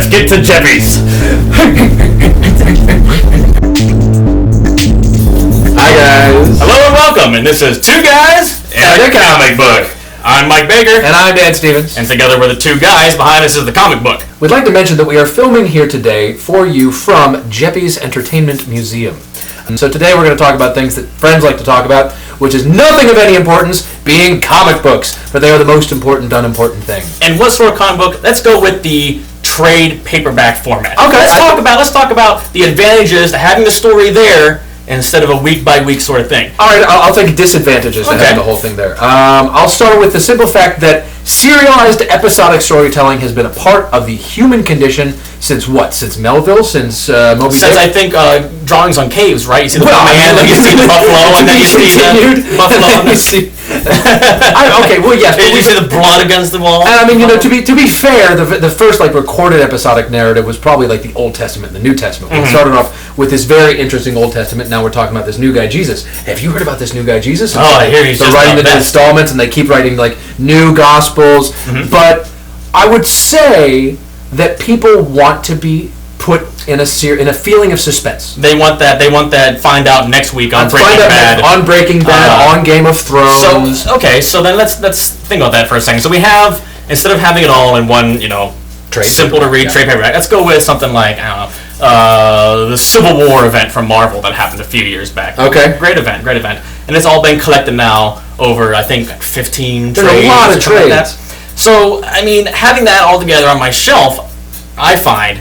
Get to Jeffy's. Hi guys. Hello and welcome, and this is Two Guys and a Comic Book. I'm Mike Baker. And I'm Dan Stevens. And together we're the two guys. Behind us is the comic book. We'd like to mention that we are filming here today for you from Jeppy's Entertainment Museum. And so today we're going to talk about things that friends like to talk about, which is nothing of any importance, being comic books. For they are the most important, unimportant thing. And what sort of comic book? Let's go with the trade paperback format. Okay. Let's talk about the advantages to having the story there instead of a week by week sort of thing. All right, I'll take disadvantages to having the whole thing there. I'll start with the simple fact that serialized episodic storytelling has been a part of the human condition since what? Since Melville? Since Moby Dick? Since I think drawings on caves, right? You see the man, you see the buffalo, and then you see the buffalo, and you see. Okay, well, yes. You see the blood against the wall. And I mean, to be fair, the first recorded episodic narrative was probably like the Old Testament and the New Testament. We started off with this very interesting Old Testament. Now we're talking about this new guy Jesus. Have you heard about this new guy Jesus? And I hear he's they're writing the installments, and they keep writing new gospels. But I would say that people want to be put in a feeling of suspense. They want that. Find out next week on Breaking Bad. On Breaking Bad, on Game of Thrones. So then let's think about that for a second. So we have, instead of having it all in one, simple to read trade paperback, let's go with something like, I don't know, the Civil War event from Marvel that happened a few years back. Okay. Great event. And it's all been collected now over, I think, 15 There's trades. a lot of trades. Like so, I mean, having that all together on my shelf, I find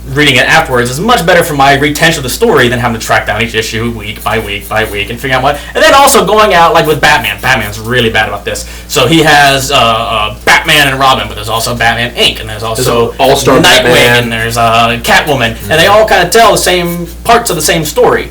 reading it afterwards is much better for my retention of the story than having to track down each issue week by week and figure out what. And then also going out like with Batman. Batman's really bad about this. So he has Batman and Robin, but there's also Batman Inc. and there's also All-Star Nightwing Batman. and there's Catwoman, and they all kind of tell the same parts of the same story.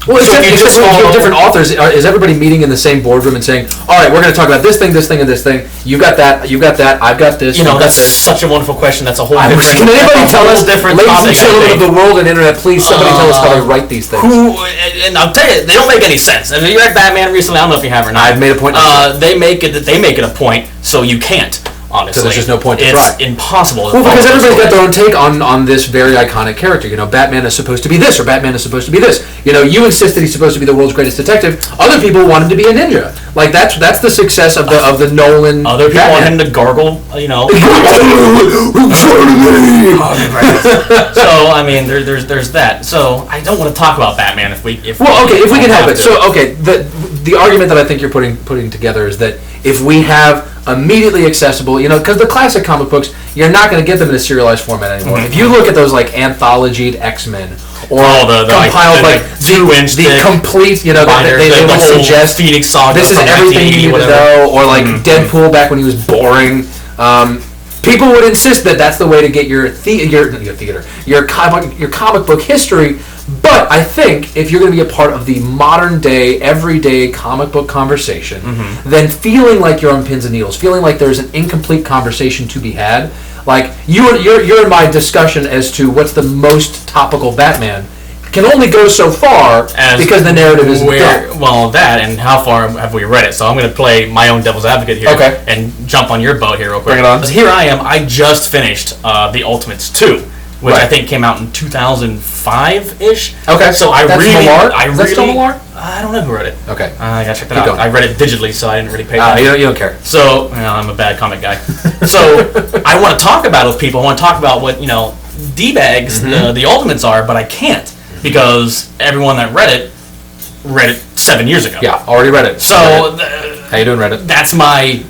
Well, except when you have different authors, is everybody meeting in the same boardroom and saying, all right, we're going to talk about this thing, and this thing. You got that, I've got this. That's such a wonderful question. That's a whole different... Can anybody tell us, ladies and gentlemen of the world and internet, please, somebody tell us how they write these things. And I'll tell you, they don't make any sense. I mean, you read Batman recently, I don't know if you have or not. I've made a point. They make it a point, so you can't. Honestly, so there's just no point to try. It's impossible. Well, because everybody's got their own take on this very iconic character. Batman is supposed to be this, or Batman is supposed to be this. You insist that he's supposed to be the world's greatest detective. Other people want him to be a ninja. Like that's the success of the Nolan. Other people want him to gargle. So I mean, there's that. So I don't want to talk about Batman if we can help it. So the argument that I think you're putting together is that if we have immediately accessible, because the classic comic books, you're not going to get them in a serialized format anymore. If you look at those anthologied X-Men or compiled the complete, they would suggest Phoenix Saga, this is everything you need to know, or Deadpool back when he was boring. People would insist that that's the way to get your comic book history. But I think if you're going to be a part of the modern day, everyday comic book conversation, then feeling like you're on pins and needles, feeling like there's an incomplete conversation to be had, like you're in my discussion as to what's the most topical Batman, can only go so far because the narrative isn't done. Well, that and how far have we read it? So I'm going to play my own devil's advocate here and jump on your boat here real quick. Bring it on. Because here I am. I just finished The Ultimates 2. Which I think came out in 2005-ish. Okay. So Is that still Millar? I don't know who wrote it. Okay. I gotta check that out. I read it digitally, so I didn't really pay attention. You don't care. So, I'm a bad comic guy. So, I want to talk about it with people. I want to talk about what, D-bags the Ultimates are, but I can't. Because everyone that read it 7 years ago. Yeah, already read it. So, how you doing, Reddit? That's my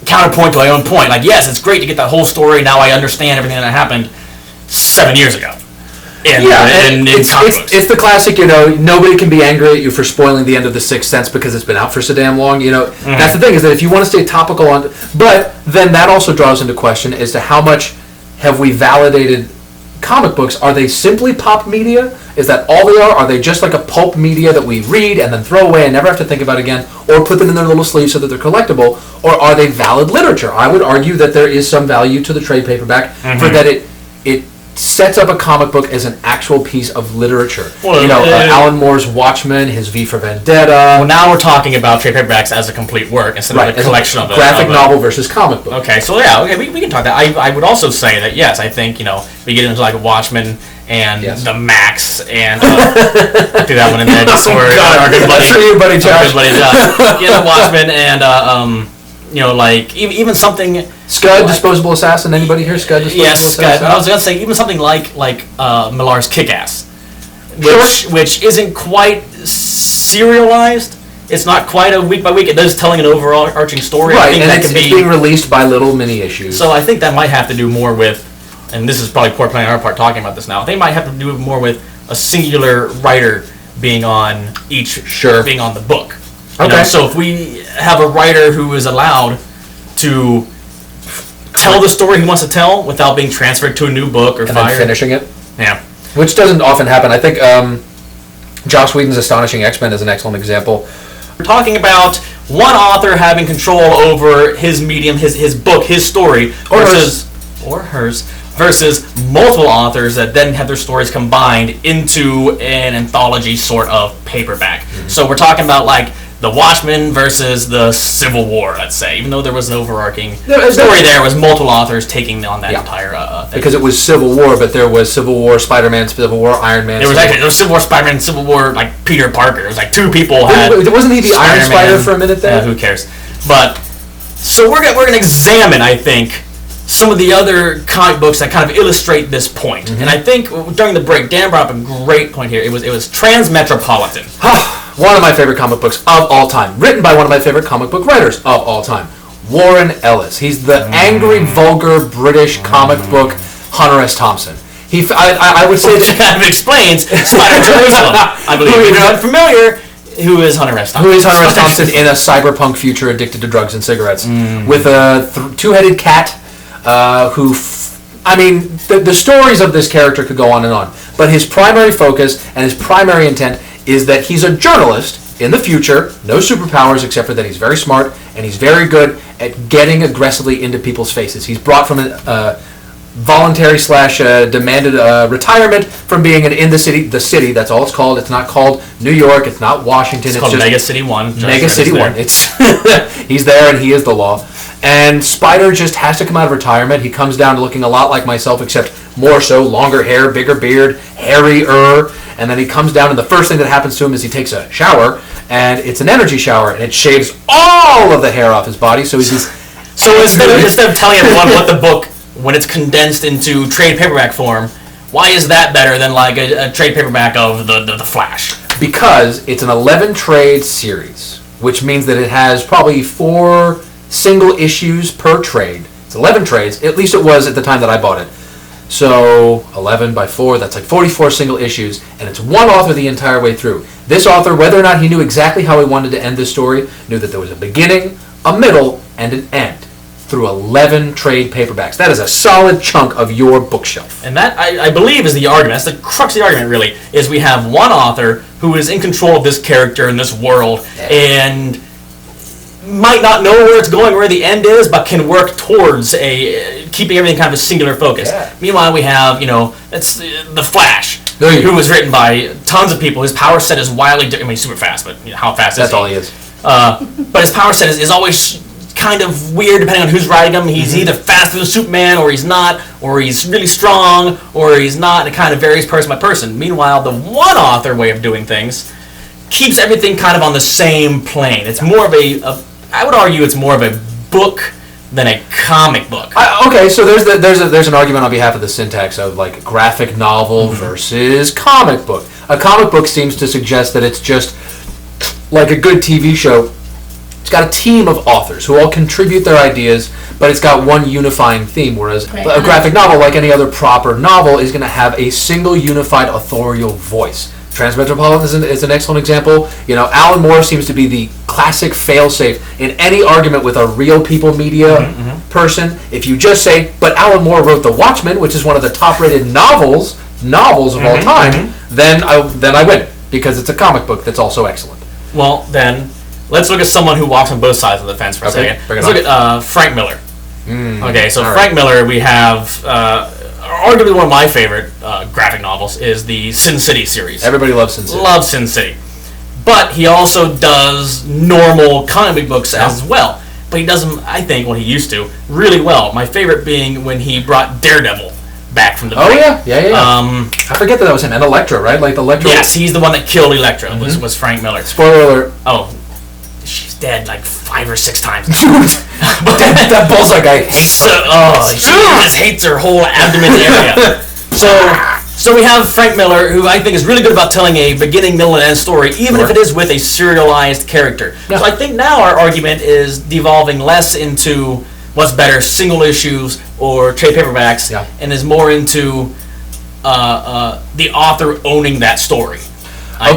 counterpoint to my own point. Like, yes, it's great to get that whole story. Now I understand everything that happened. 7 years ago. In it's comic books. the classic, nobody can be angry at you for spoiling the end of The Sixth Sense because it's been out for so damn long, That's the thing, is that if you want to stay topical on... But then that also draws into question as to how much have we validated comic books. Are they simply pop media? Is that all they are? Are they just like a pulp media that we read and then throw away and never have to think about again, or put them in their little sleeves so that they're collectible? Or are they valid literature? I would argue that there is some value to the trade paperback for that it sets up a comic book as an actual piece of literature. Well, Alan Moore's Watchmen, his V for Vendetta. Well, now we're talking about trade paperbacks as a complete work instead of a collection of graphic novel versus comic book. Okay, so we can talk that. I would also say that yes, I think we get into like Watchmen and the Max and do that one in there just for our good buddy. That's for you, buddy Josh. Our good buddy Josh. Yeah, Watchmen and like even something. Scud, Disposable Assassin. Anybody here? Scud, Disposable Assassin? Yes, Scud. I was gonna say even something like Millar's Kick-Ass, which isn't quite serialized. It's not quite a week by week. It does telling an overarching story. Right, I think and that it's being released by little mini issues. So I think that might have to do more with, and this is probably poor planning on our part talking about this now. They might have to do more with a singular writer being on being on the book. Okay. So if we have a writer who is allowed to tell the story he wants to tell without being transferred to a new book or and fired. then finishing it. Yeah. Which doesn't often happen. I think Joss Whedon's Astonishing X-Men is an excellent example. We're talking about one author having control over his medium, his book, his story, versus multiple authors that then have their stories combined into an anthology sort of paperback. Mm-hmm. So we're talking about like the Watchmen versus the Civil War, let's say. Even though there was an overarching story there, was multiple authors taking on that entire thing. Because it was Civil War, but there was Civil War, Spider-Man, Civil War, Iron Man. There was Civil War, Spider-Man, Civil War, like Peter Parker. It was like two people had. Wasn't he the Iron Spider for a minute there? Who cares? But so we're gonna examine, I think, some of the other comic books that kind of illustrate this point. Mm-hmm. And I think during the break, Dan brought up a great point here. It was Transmetropolitan. One of my favorite comic books of all time. Written by one of my favorite comic book writers of all time. Warren Ellis. He's the angry, vulgar, British comic book Hunter S. Thompson. I would say that explains Spider Jerusalem. I believe. If you're not familiar, who is Hunter S. Thompson? Who is Hunter S. Thompson in a cyberpunk future addicted to drugs and cigarettes. With a two-headed cat who... the stories of this character could go on and on. But his primary focus and his primary intent is that he's a journalist in the future, no superpowers except for that he's very smart and he's very good at getting aggressively into people's faces. He's brought from a voluntary / demanded retirement from being in the city, that's all it's called. It's not called New York, it's not Washington. It's called just Mega City 1. Mega City 1. He's there and he is the law. And Spider just has to come out of retirement. He comes down to looking a lot like myself, except more so, longer hair, bigger beard, hairier. And then he comes down, and the first thing that happens to him is he takes a shower, and it's an energy shower, and it shaves all of the hair off his body. So he's So instead of telling everyone what the book, when it's condensed into trade paperback form, why is that better than like a trade paperback of the Flash? Because it's an 11 trade series, which means that it has probably 4 single issues per trade. It's 11 trades, at least it was at the time that I bought it. So 11 by 4, that's like 44 single issues, and it's one author the entire way through. This author, whether or not he knew exactly how he wanted to end this story, knew that there was a beginning, a middle, and an end through 11 trade paperbacks. That is a solid chunk of your bookshelf. And that, I believe, is the argument. That's the crux of the argument, really, is we have one author who is in control of this character in this world, and might not know where it's going, where the end is, but can work towards keeping everything kind of a singular focus. Yeah. Meanwhile, we have, it's the Flash, who was written by tons of people. His power set is wildly different. I mean, he's super fast, but how fast is he? That's all he is. But his power set is always kind of weird depending on who's writing him. He's either faster than Superman, or he's not, or he's really strong, or he's not, and it kind of varies person by person. Meanwhile, the one author way of doing things keeps everything kind of on the same plane. It's more of I would argue it's more of a book than a comic book. Okay, so there's an argument on behalf of the syntax of like graphic novel versus comic book. A comic book seems to suggest that it's just like a good TV show It's got a team of authors who all contribute their ideas, but it's got one unifying theme, whereas a graphic novel, like any other proper novel, is going to have a single unified authorial voice. Transmetropolitan is an excellent example. Alan Moore seems to be the classic failsafe in any argument with a real people media person. If you just say, but Alan Moore wrote The Watchmen, which is one of the top-rated novels of all time, then I win, because it's a comic book that's also excellent. Well, then, let's look at someone who walks on both sides of the fence for a second. Let's look at Frank Miller. Okay, so Frank Miller, we have arguably one of my favorite graphic novels is the Sin City series. Everybody loves Sin City. Loves Sin City. But he also does normal comic books as well. But he does them, I think, when he used to, really well. My favorite being when he brought Daredevil back from the break. Oh, yeah. I forget that was him. And Elektra, right? Like Elektra. Yes, he's the one that killed Elektra, was Frank Miller. Spoiler alert. Oh, she's dead like 5 or 6 times. that bullseye guy hates her. She just hates her whole abdomen area. So we have Frank Miller, who I think is really good about telling a beginning, middle, and end story, even if it is with a serialized character. Yeah. So I think now our argument is devolving less into what's better, single issues or trade paperbacks, and is more into the author owning that story. I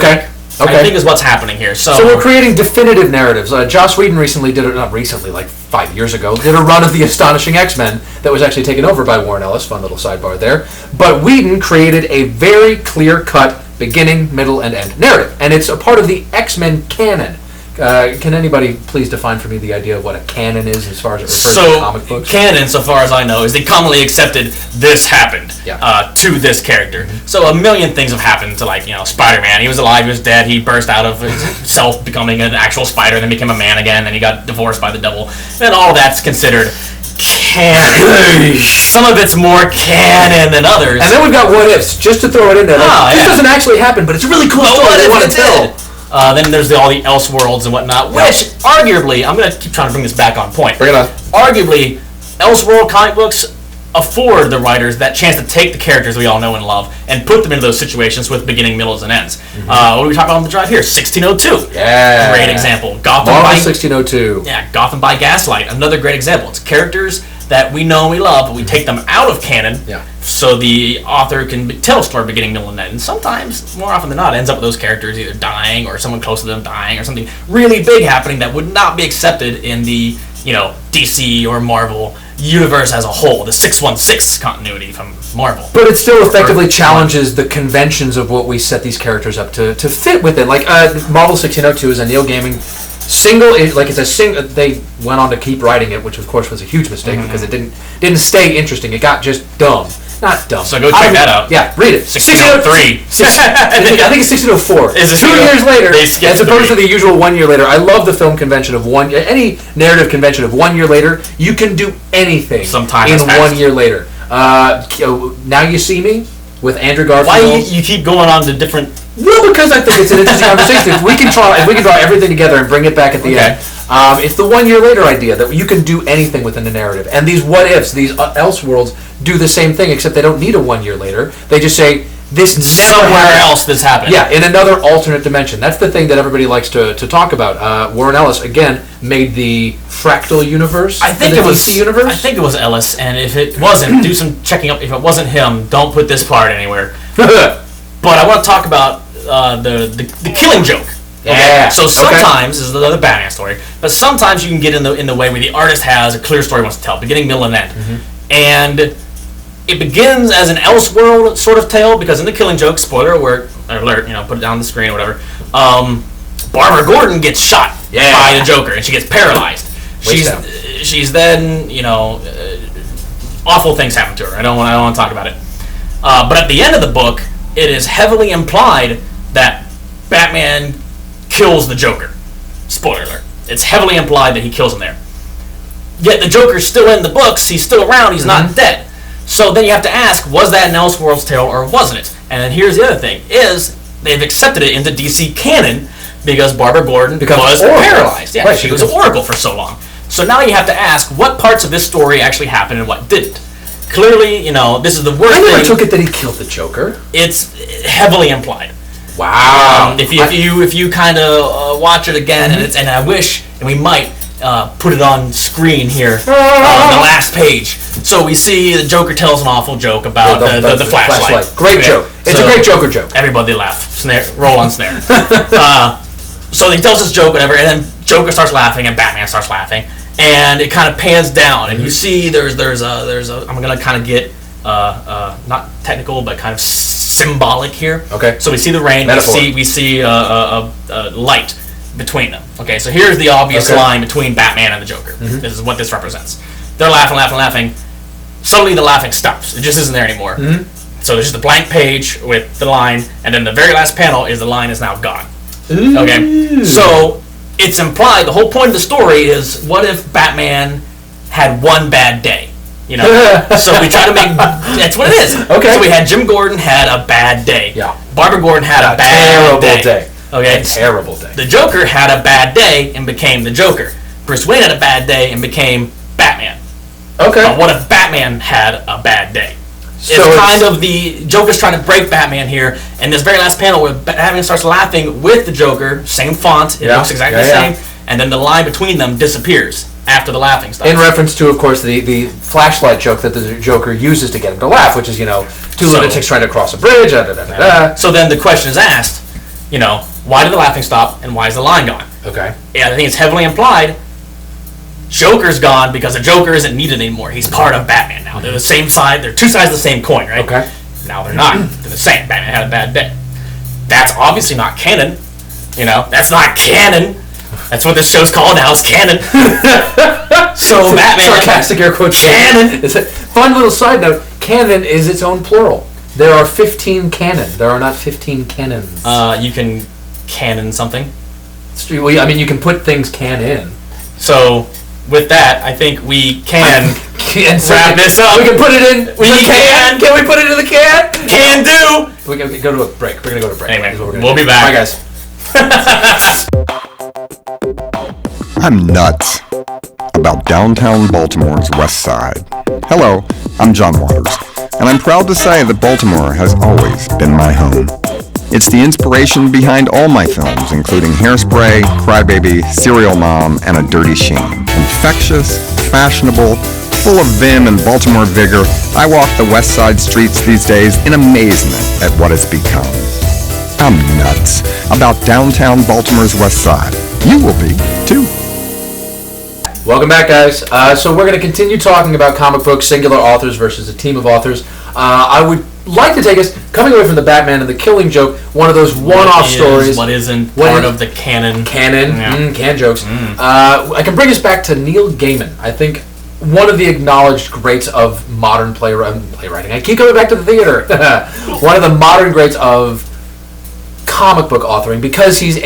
think is what's happening here. So we're creating definitive narratives. Joss Whedon recently like 5 years ago, did a run of the Astonishing X-Men that was actually taken over by Warren Ellis. Fun little sidebar there. But Whedon created a very clear-cut beginning, middle, and end narrative. And it's a part of the X-Men canon. Can anybody please define for me the idea of what a canon is as far as it refers to comic books? Canon, so far as I know, is the commonly accepted this happened to this character. So a million things have happened to, Spider-Man. He was alive, he was dead, he burst out of himself becoming an actual spider, then became a man again, then he got divorced by the devil. And all that's considered canon. Some of it's more canon than others. And then we've got what ifs, just to throw it in there. This doesn't actually happen, but it's a really cool story they want to tell. Then there's all the Elseworlds and whatnot, which arguably, I'm going to keep trying to bring this back on point. Bring it on. Arguably, Elseworld comic books afford the writers that chance to take the characters we all know and love and put them into those situations with beginning, middles, and ends. What are we talking about on the drive here? 1602. Yeah. Great example. Gotham by 1602. Yeah, Gotham by Gaslight. Another great example. It's characters that we know and we love, but we take them out of canon so the author can tell a story beginning, middle, and end. And sometimes, more often than not, ends up with those characters either dying or someone close to them dying or something really big happening that would not be accepted in the, DC or Marvel universe as a whole, the 616 continuity from Marvel. But it still effectively challenges the conventions of what we set these characters up to fit within. Like, Marvel 1602 is a Neil Gaiman they went on to keep writing it, which of course was a huge mistake because it didn't stay interesting. It got just dumb. Not dumb. So go check that out. Yeah, read it. 1603. I think it's 1604. Is it 2 years later, as opposed to the usual 1 year later. I love the film convention of any narrative convention of 1 year later. You can do anything in 1 year later. Now You See Me with Andrew Garfield. Why you keep going on to different? Well, because I think it's an interesting conversation. If we can draw everything together and bring it back at the end. It's the 1 year later idea that you can do anything within the narrative. And these what ifs, these Elseworlds, do the same thing, except they don't need a 1 year later. They just say, this never somewhere else this happened. Yeah, in another alternate dimension. That's the thing that everybody likes to talk about. Warren Ellis, again, made the fractal universe. I think it was DC universe. I think it was Ellis, and if it wasn't, do some checking up. If it wasn't him, don't put this part anywhere. But I want to talk about the Killing Joke. Okay? Yeah. So sometimes this is another Batman story, but sometimes you can get in the way where the artist has a clear story he wants to tell, beginning, middle, and end, and it begins as an Elseworld sort of tale because in the Killing Joke, spoiler alert, put it down on the screen or whatever. Barbara Gordon gets shot by the Joker and she gets paralyzed. She's then awful things happen to her. I don't want to talk about it. But at the end of the book, it is heavily implied that Batman kills the Joker. Spoiler alert. It's heavily implied that he kills him there. Yet the Joker's still in the books. He's still around. He's not dead. So then you have to ask, was that an Elseworlds tale or wasn't it? And then here's the other thing, is they've accepted it into DC canon because Barbara Gordon was paralyzed. Yeah, she was Oracle for so long. So now you have to ask, what parts of this story actually happened and what didn't? Clearly, this is the worst thing. I never took it that he killed the Joker. It's heavily implied. Wow. If you kind of watch it again, and I wish and we might put it on screen here on the last page. So we see the Joker tells an awful joke about the flashlight. Great joke. It's a great Joker joke. Everybody laugh. Snare, roll on snare. So he tells this joke, whatever, and then Joker starts laughing and Batman starts laughing, and it kind of pans down, and you see there's a I'm gonna kind of get not technical but kind of symbolic here. Okay. So we see the rain. Metaphor. We see a light between them. Okay. So here's the obvious line between Batman and the Joker. This is what this represents. They're laughing. Suddenly the laughing stops. It just isn't there anymore. So there's just a blank page with the line, and then the very last panel is the line is now gone. Ooh. Okay. So it's implied. The whole point of the story is, what if Batman had one bad day? You know, so we try to make that's what it is. Okay. So we had Jim Gordon had a bad day. Yeah. Barbara Gordon had a terrible bad day. Okay. A terrible day. The Joker had a bad day and became the Joker. Bruce Wayne had a bad day and became Batman. Okay. What if Batman had a bad day? So it's kind of the Joker's trying to break Batman here, and this very last panel where Batman starts laughing with the Joker, same font, it looks exactly the same, and then the line between them disappears after the laughing stops. In reference to, of course, the flashlight joke that the Joker uses to get him to laugh, which is, two lunatics trying to cross a bridge. So then the question is asked, why did the laughing stop and why is the line gone? Okay. Yeah, I think it's heavily implied Joker's gone because the Joker isn't needed anymore. He's part of Batman now. They're the same side. They're two sides of the same coin, right? Okay. Now they're not. They're the same. Batman had a bad day. That's obviously not canon. That's not canon. That's what this show's called now. It's canon. So Batman. Sarcastic air quotes. Canon. It's a fun little side note. Canon is its own plural. There are 15 canon. There are not 15 canons. You can canon something. Well, I mean, you can put things in. So with that, I think we can wrap this up. We can put it in. We can. Can we put it in the can? Can do. We're gonna go to a break. We're gonna go to a break. Anyway, we'll be back. Bye, guys. I'm nuts about downtown Baltimore's West Side. Hello, I'm John Waters, and I'm proud to say that Baltimore has always been my home. It's the inspiration behind all my films, including Hairspray, Crybaby, Serial Mom, and A Dirty Shame. Infectious, fashionable, full of vim and Baltimore vigor, I walk the West Side streets these days in amazement at what it's become. I'm nuts about downtown Baltimore's West Side. You will be, too. Welcome back, guys. So we're going to continue talking about comic books, singular authors versus a team of authors. I would like to take us, coming away from the Batman and the Killing Joke, one of those one-off stories. What isn't part of the canon. Can jokes. I can bring us back to Neil Gaiman. I think one of the acknowledged greats of modern playwriting. I keep coming back to the theater. One of the modern greats of comic book authoring, because he's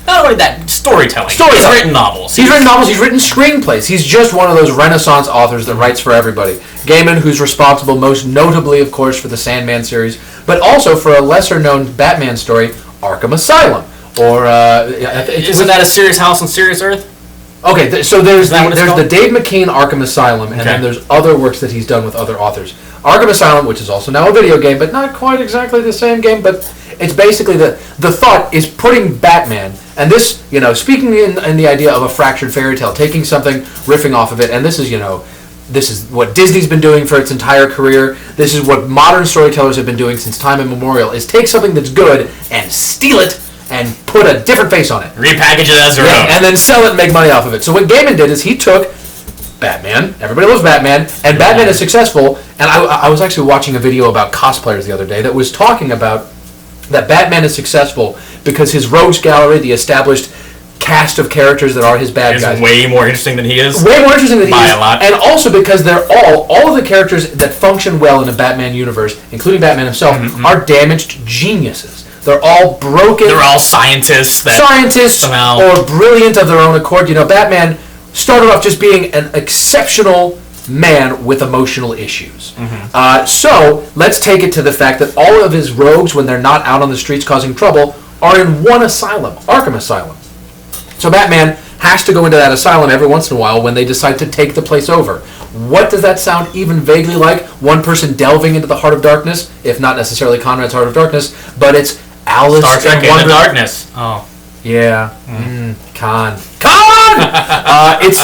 not only that, storytelling. He's written novels. He's written novels. He's written screenplays. He's just one of those Renaissance authors that writes for everybody. Gaiman, who's responsible most notably, of course, for the Sandman series, but also for a lesser-known Batman story, Arkham Asylum. Or isn't that A Serious House on Serious Earth? Okay, so there's the Dave McKean Arkham Asylum, and then there's other works that he's done with other authors. Arkham Asylum, which is also now a video game, but not quite exactly the same game, but it's basically the thought is putting Batman, and this, speaking in the idea of a fractured fairy tale, taking something, riffing off of it, and this is what Disney's been doing for its entire career. This is what modern storytellers have been doing since time immemorial, is take something that's good and steal it and put a different face on it. Repackage it as their own. And then sell it and make money off of it. So what Gaiman did is he took Batman, everybody loves Batman, and Batman is successful, and I was actually watching a video about cosplayers the other day that was talking about that Batman is successful because his rogues gallery, the established cast of characters that are his bad guys, is way more interesting than he is. Way more interesting than he is. By a lot. And also because they're all of the characters that function well in a Batman universe, including Batman himself, are damaged geniuses. They're all broken. They're all scientists. Or brilliant of their own accord. Batman started off just being an exceptional man with emotional issues. So let's take it to the fact that all of his rogues, when they're not out on the streets causing trouble, are in one asylum, Arkham Asylum. So Batman has to go into that asylum every once in a while when they decide to take the place over. What does that sound even vaguely like? One person delving into the Heart of Darkness, if not necessarily Conrad's Heart of Darkness, but it's Alice Star Trek in Into Darkness. Oh. Yeah. Khan. It's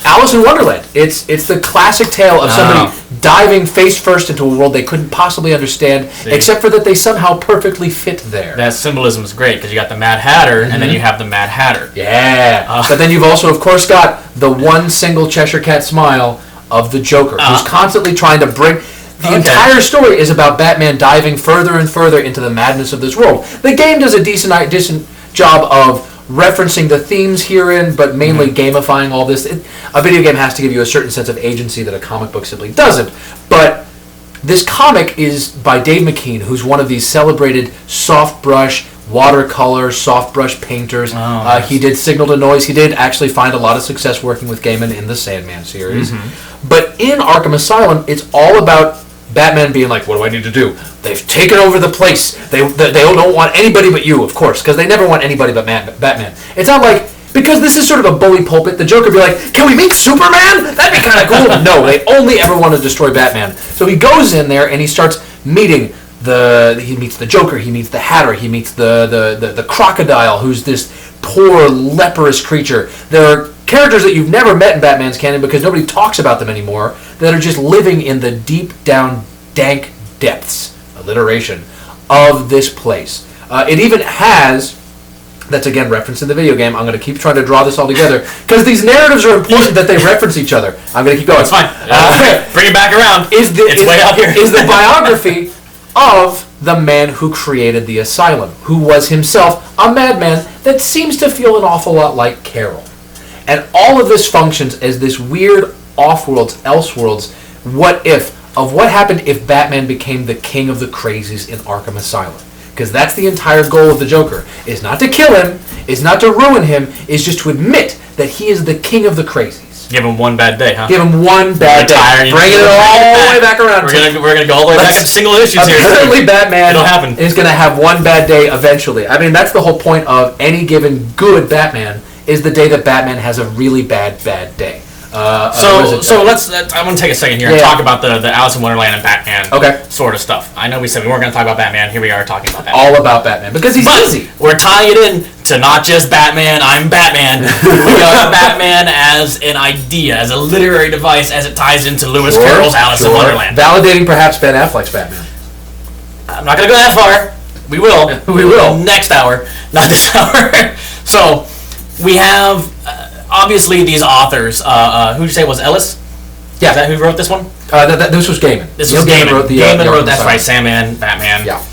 Alice in Wonderland. It's the classic tale of somebody diving face first into a world they couldn't possibly understand, except for that they somehow perfectly fit there. That symbolism is great because you got the Mad Hatter and then you have the Mad Hatter. Yeah. But then you've also, of course, got the one single Cheshire Cat smile of the Joker, who's constantly trying to bring... The entire story is about Batman diving further and further into the madness of this world. The game does a decent job of referencing the themes herein, but mainly gamifying all this. A video game has to give you a certain sense of agency that a comic book simply doesn't. But this comic is by Dave McKean, who's one of these celebrated soft brush, watercolor, soft brush painters. He did Signal to Noise. He did actually find a lot of success working with Gaiman in the Sandman series. But in Arkham Asylum, it's all about Batman being like, what do I need to do? They've taken over the place. They don't want anybody but you, of course, because they never want anybody but Batman. It's not like, because this is sort of a bully pulpit, the Joker would be like, can we meet Superman? That'd be kind of cool. No, they only ever want to destroy Batman. So he goes in there and he starts meeting he meets the Joker, he meets the Hatter, he meets the Crocodile, who's this poor, leprous creature. There are characters that you've never met in Batman's canon because nobody talks about them anymore, that are just living in the deep down, dank depths, alliteration, of this place. It even has, that's again referenced in the video game, I'm going to keep trying to draw this all together, because these narratives are important that they reference each other. I'm going to keep going. It's fine. Bring it back around. It's way out here. Is the biography of the man who created the asylum, who was himself a madman that seems to feel an awful lot like Carol. And all of this functions as this weird off-worlds, elseworlds, what happened if Batman became the king of the crazies in Arkham Asylum. Because that's the entire goal of the Joker, is not to kill him, is not to ruin him, is just to admit that he is the king of the crazies. Give him one bad day, huh? Give him one bad day. Bring it all the way back around. We're gonna go all the way back to single issues here. Apparently Batman It'll happen. is going to have one bad day eventually. I mean, that's the whole point of any given good Batman, is the day that Batman has a really bad day. So let's. I want to take a second here and talk about the Alice in Wonderland and Batman sort of stuff. I know we said we weren't going to talk about Batman. Here we are talking about Batman. All about Batman because he's busy. We're tying it in to not just Batman. I'm Batman. We got Batman as an idea, as a literary device, as it ties into Lewis Carroll's Alice in Wonderland. Validating perhaps Ben Affleck's Batman. I'm not going to go that far. We will. We will next hour, not this hour. So we have. Obviously, these authors, who did you say was Ellis? Yeah. Is that who wrote this one? This was Gaiman. This was Gaiman. Gaiman wrote, that's right, Sandman. Sandman, Batman. Yeah.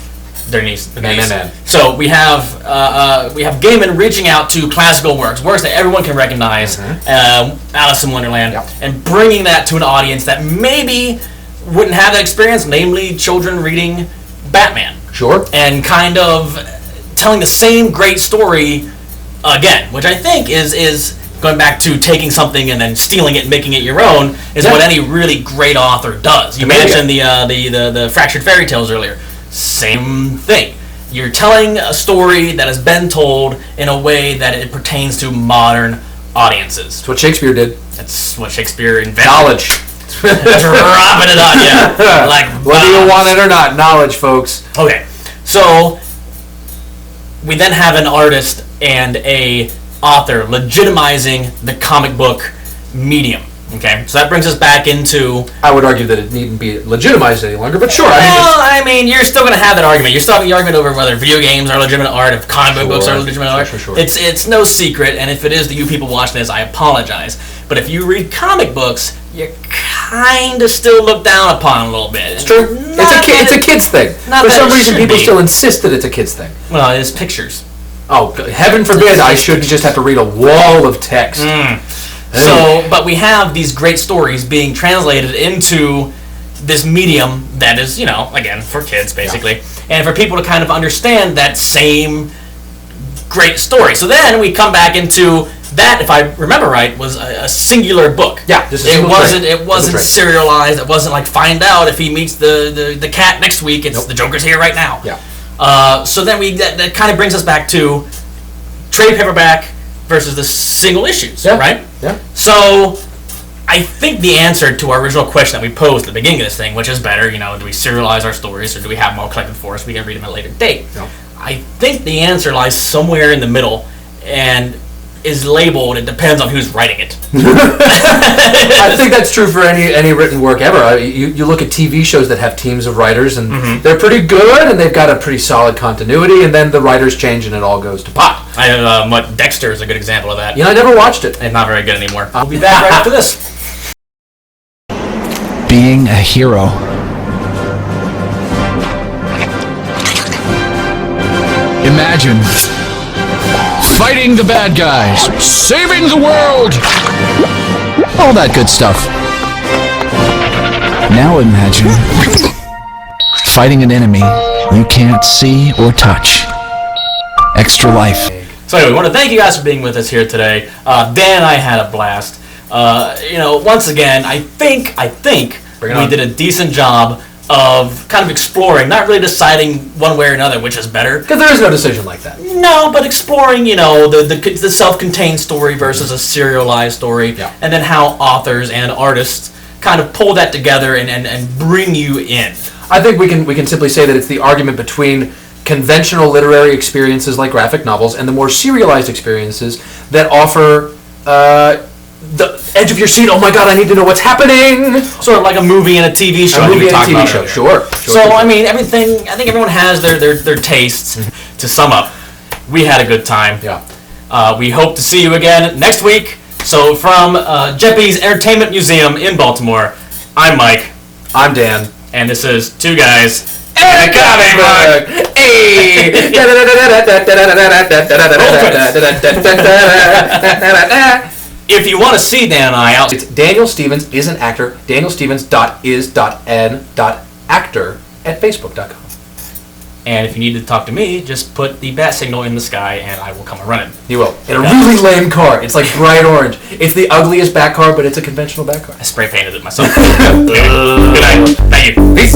Their niece. Man. So we have Gaiman reaching out to classical works that everyone can recognize, Alice in Wonderland, and bringing that to an audience that maybe wouldn't have that experience, namely children reading Batman. Sure. And kind of telling the same great story again, which I think is going back to taking something and then stealing it and making it your own, is what any really great author does. You mentioned the Fractured Fairy Tales earlier. Same thing. You're telling a story that has been told in a way that it pertains to modern audiences. That's what Shakespeare did. That's what Shakespeare invented. Knowledge. Dropping it on you. Like whether you want it or not, knowledge, folks. Okay. So we then have an artist and a author legitimizing the comic book medium. Okay, so that brings us back into... I would argue that it needn't be legitimized any longer, but sure. Well, you're still going to have that argument. You're still having the argument over whether video games are legitimate art, if comic book books are legitimate art. Sure. It's no secret, and if it is that you people watching this, I apologize. But if you read comic books, you kind of still look down upon a little bit. It's true. It's a kid's thing. For some reason, people still insist that it's a kid's thing. Well, it's pictures. Oh, heaven forbid I shouldn't just have to read a wall of text. So, but we have these great stories being translated into this medium that is, again, for kids, basically. And for people to kind of understand that same great story. So then we come back into that, if I remember right, was a singular book. Yeah, just a single It wasn't serialized. It wasn't like find out if he meets the cat next week. It's the Joker's here right now. Yeah. So then that kind of brings us back to trade paperback versus the single issues, right? Yeah. So I think the answer to our original question that we posed at the beginning of this thing, which is better, do we serialize our stories or do we have them all collected for us? We can read them at a later date. No. I think the answer lies somewhere in the middle, and is labeled, it depends on who's writing it. I think that's true for any written work ever. You look at TV shows that have teams of writers, and they're pretty good, and they've got a pretty solid continuity, and then the writers change, and it all goes to pot. Dexter is a good example of that. I never watched it. It's not very good anymore. I'll be back right after this. Being a hero. Imagine fighting the bad guys, saving the world, all that good stuff. Now imagine fighting an enemy you can't see or touch. Extra life. So anyway, we want to thank you guys for being with us here today. Dan and I had a blast. Once again, I think we did a decent job of kind of exploring, not really deciding one way or another which is better. Because there is no decision like that. No, but exploring, the self-contained story versus a serialized story, and then how authors and artists kind of pull that together and bring you in. I think we can simply say that it's the argument between conventional literary experiences like graphic novels and the more serialized experiences that offer the edge of your seat. Oh my God, I need to know what's happening. Sort of like a movie and a TV show. A movie and a TV show, sure. I mean, I think everyone has their tastes. To sum up, we had a good time. Yeah. We hope to see you again next week. So from Jeppy's Entertainment Museum in Baltimore, I'm Mike. I'm Dan. And this is Two Guys and a Comic Book. Hey! If you want to see Dan and I out, it's Daniel Stevens is an actor. DanielStevens.is.n.actor at Facebook.com. And if you need to talk to me, just put the bat signal in the sky and I will come and run it. You will. In a really lame car. It's like bright orange. It's the ugliest bat car, but it's a conventional bat car. I spray painted it myself. Good night. Thank you. Peace.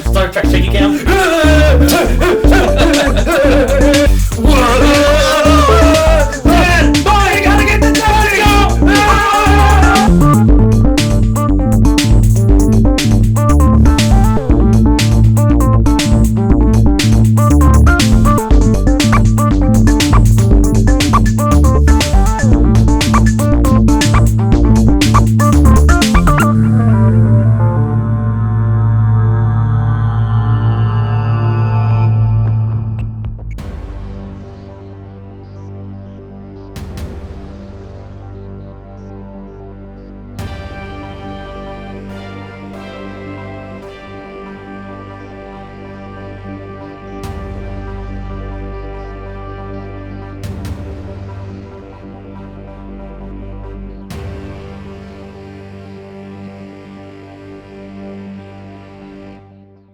Star Trek shaky cam.